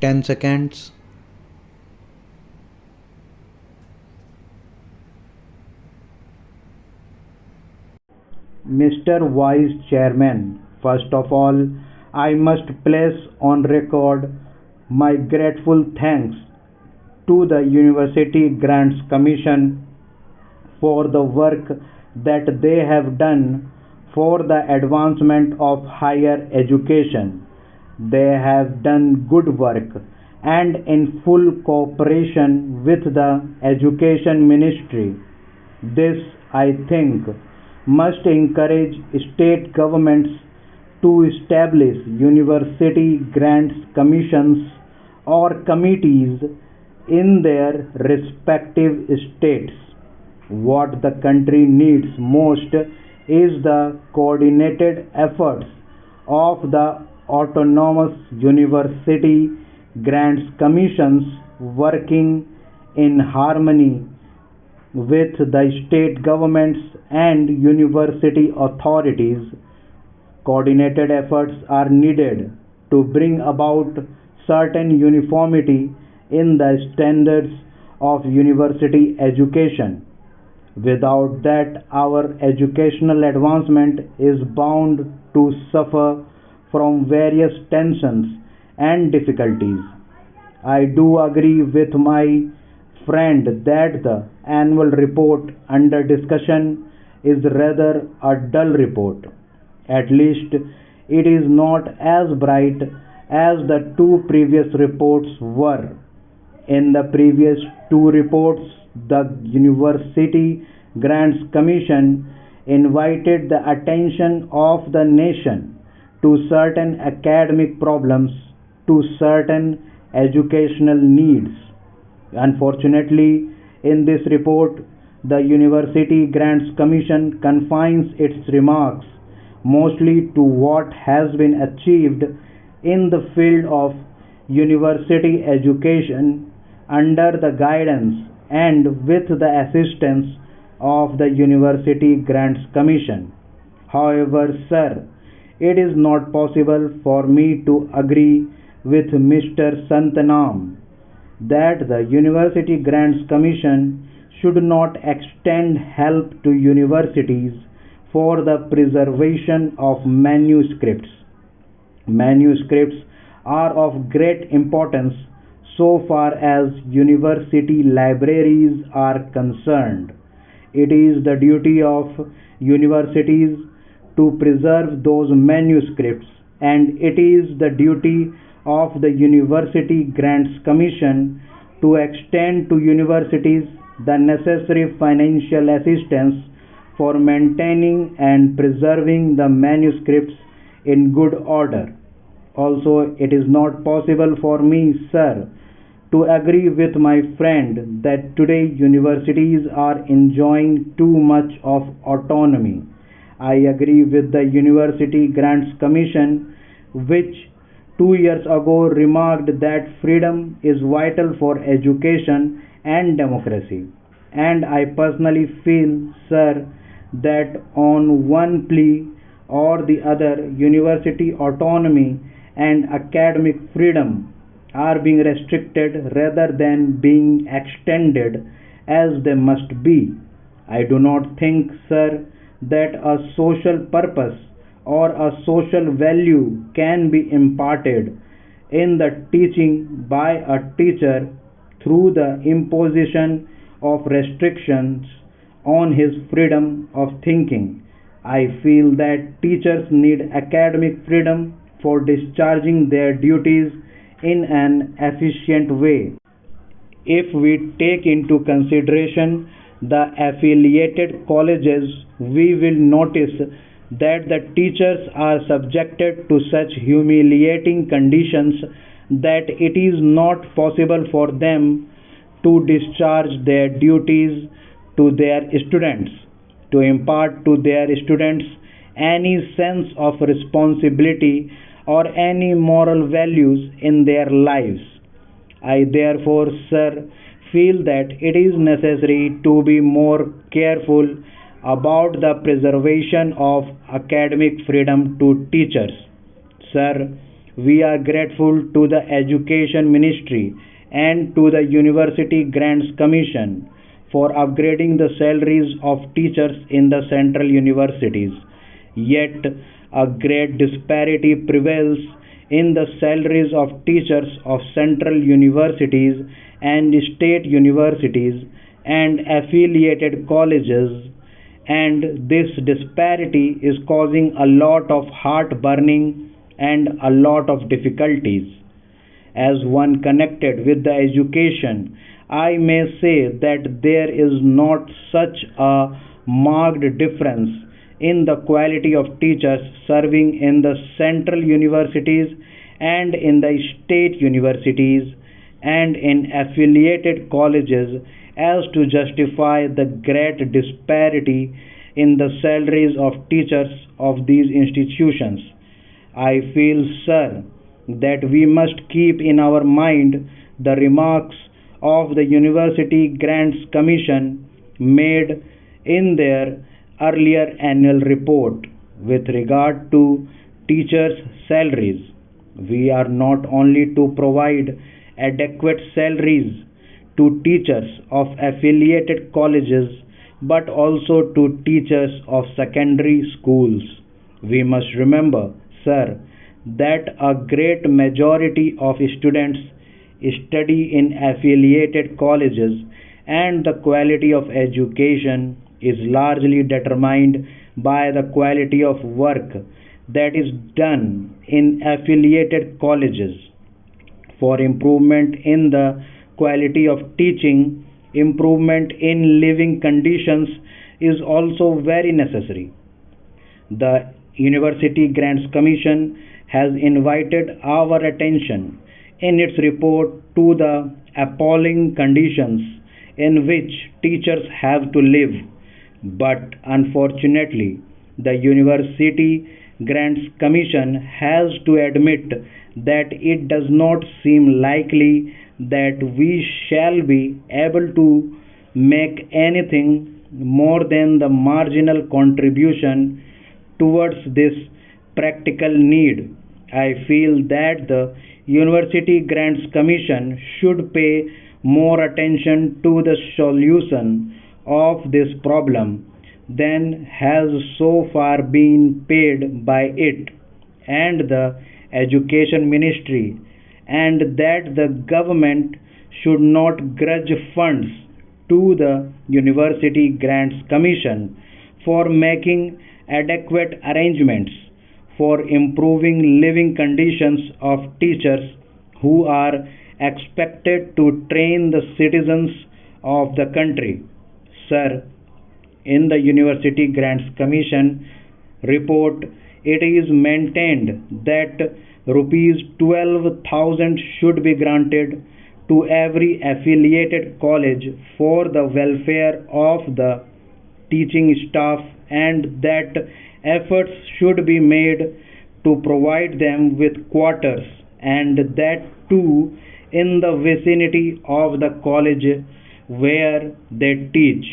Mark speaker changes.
Speaker 1: 10 seconds.
Speaker 2: Mr. Vice Chairman, first of all, I must place on record my grateful thanks to the University Grants Commission for the work that they have done for the advancement of higher education. They have done good work and in full cooperation with the Education Ministry. This, I think, must encourage state governments to establish university grants commissions or committees in their respective states. What the country needs most is the coordinated efforts of the autonomous university grants commissions working in harmony with the state governments and university authorities. Coordinated efforts are needed to bring about certain uniformity in the standards of university education. Without that, our educational advancement is bound to suffer from various tensions and difficulties. I do agree with my friend that the annual report under discussion is rather a dull report. At least it is not as bright as the two previous reports were. In the previous two reports, the University Grants Commission invited the attention of the nation to certain academic problems, to certain educational needs. Unfortunately, in this report, the University Grants Commission confines its remarks mostly to what has been achieved in the field of university education under the guidance and with the assistance of the University Grants Commission. However, sir, it is not possible for me to agree with Mr. Santanam that the University Grants Commission should not extend help to universities for the preservation of manuscripts. Manuscripts are of great importance so far as university libraries are concerned. It is the duty of universities to preserve those manuscripts, and it is the duty of the University Grants Commission to extend to universities the necessary financial assistance for maintaining and preserving the manuscripts in good order. Also, it is not possible for me, sir, to agree with my friend that today universities are enjoying too much of autonomy. I agree with the University Grants Commission, which 2 years ago remarked that freedom is vital for education and democracy. And I personally feel, sir, that on one plea or the other, university autonomy and academic freedom are being restricted rather than being extended as they must be. I do not think, sir, that a social purpose or a social value can be imparted in the teaching by a teacher through the imposition of restrictions on his freedom of thinking. I feel that teachers need academic freedom for discharging their duties in an efficient way. If we take into consideration the affiliated colleges, we will notice that the teachers are subjected to such humiliating conditions that it is not possible for them to discharge their duties to their students, to impart to their students any sense of responsibility or any moral values in their lives. I therefore, sir, feel that it is necessary to be more careful about the preservation of academic freedom to teachers. Sir, We are grateful to the Education Ministry and to the University Grants Commission for upgrading the salaries of teachers in the central universities. Yet, a great disparity prevails in the salaries of teachers of central universities and state universities and affiliated colleges, and this disparity is causing a lot of heartburning and a lot of difficulties. As one connected with the education, I may say that there is not such a marked difference in the quality of teachers serving in the central universities and in the state universities and in affiliated colleges as to justify the great disparity in the salaries of teachers of these institutions. I feel, sir, that we must keep in our mind the remarks of the University Grants Commission made in their earlier annual report with regard to teachers' salaries. We are not only to provide adequate salaries to teachers of affiliated colleges but also to teachers of secondary schools. We must remember, sir, that a great majority of students study in affiliated colleges and the quality of education is largely determined by the quality of work that is done in affiliated colleges. For improvement in the quality of teaching, improvement in living conditions is also very necessary. The University Grants Commission has invited our attention in its report to the appalling conditions in which teachers have to live. But unfortunately, the University Grants Commission has to admit that it does not seem likely that we shall be able to make anything more than the marginal contribution towards this practical need. I feel that the University Grants Commission should pay more attention to the solution of this problem than has so far been paid by it and the Education Ministry, and that the government should not grudge funds to the University Grants Commission for making adequate arrangements for improving living conditions of teachers who are expected to train the citizens of the country. Sir, in the University Grants Commission report, it is maintained that rupees 12,000 should be granted to every affiliated college for the welfare of the teaching staff, and that efforts should be made to provide them with quarters, and that too in the vicinity of the college where they teach.